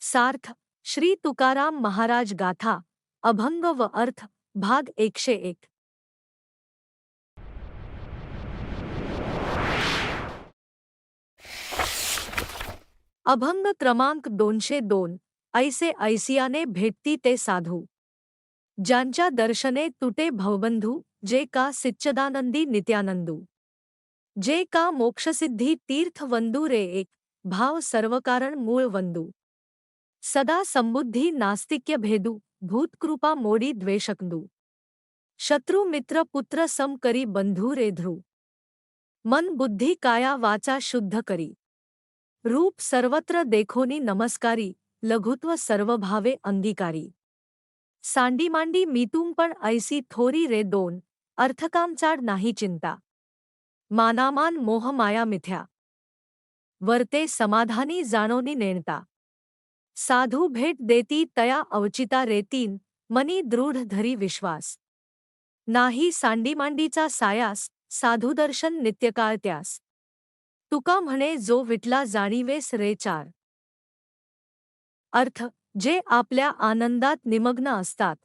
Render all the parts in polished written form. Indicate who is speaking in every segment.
Speaker 1: सार्थ श्री तुकाराम महाराज गाथा अभंग व अर्थ भाग 101। अभंग क्रमांक 202। ऐसे ऐसियाने भेटती ते साधू, ज्यांच्या दर्शने तुटे भवबंधू, जे का सिच्चदानंदी नित्यानंदू, जे का मोक्षसिद्धी तीर्थ वंदू रे एक, भाव सर्वकारण मूळ वंदू, सदा संबुद्धी नास्तिक्य भेदू, भूतकृपा मोडी द्वेषकंदू, शत्रु मित्र पुत्र सम करी बंधू रे ध्रू, मन बुद्धी काया वाचा शुद्ध करी, रूप सर्वत्र देखोनी नमस्कारी, लघुत्व सर्वभावे अंगीकारी, सांडीमांडी मीतूम पण ऐसी थोरी रे दोन, अर्थकामचाड नाही चिंता, मानामान मोह माया मिथ्या, वर्ते समाधानी जाणोनी नेणता, साधू भेट देती तया अवचिता रेतीन, मनी दृढ धरी विश्वास, नाही सांडीमांडीचा सायास, साधुदर्शन नित्यकाळ त्यास, तुका म्हणे जो विटला जाणीवेस रे चार। अर्थ, जे आपल्या आनंदात निमग्न असतात,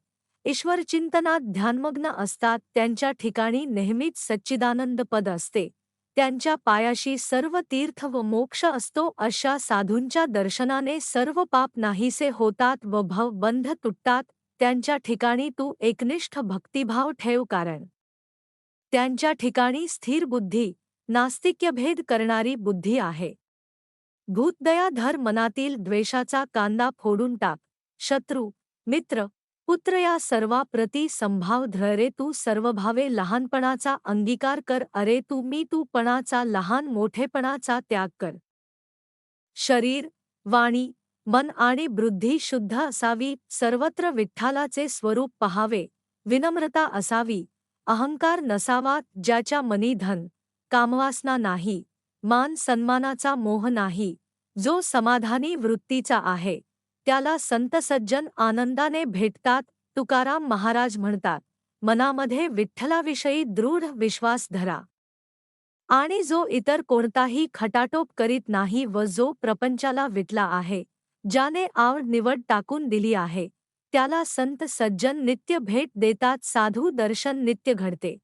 Speaker 1: ईश्वरचिंतनात ध्यानमग्न असतात, त्यांच्या ठिकाणी नेहमीच सच्चिदानंद पद असते, त्यांच्या पायाशी सर्व तीर्थ व मोक्ष असतो, अशा साधूंच्या दर्शनाने सर्व पाप नाहीसे होतात व भव बंध तुटतात। त्यांच्या ठिकाणी तू एकनिष्ठ भक्तिभाव ठेव, कारण त्यांच्या ठिकाणी स्थिर बुद्धी, नास्तिक्यभेद करणारी बुद्धी आहे। भूतदया धर, मनातील द्वेषाचा कांदा फोडून टाक, शत्रू मित्र पुत्र या सर्वा प्रति संभाव धर रे, तू सर्वभावे लहानपणाचा अंगीकार कर, अरे तू मी तूपणाचा लहान मोठेपणाचा त्याग कर। शरीर वाणी मन आणि बुद्धी शुद्ध असावी, सर्वत्र विठ्ठलाचे स्वरूप पहावे, विनम्रता असावी, अहंकार नसावा, ज्याच्या मनी धन कामवासना नाही, मान सन्मानाचा मोह नाही, जो समाधानी वृत्तीचा आहे, त्याला संत सज्जन आनंदाने भेटतात। तुकाराम महाराज म्हणतात, मनामध्ये विठ्ठलाविषयी दृढ विश्वास धरा, आणि जो इतर कोणताही खटाटोप करीत नाही व जो प्रपंचाला विटला आहे, ज्याने आवड निवड टाकून दिली आहे, त्याला संत सज्जन नित्य भेट देतात, साधू दर्शन नित्य घडते।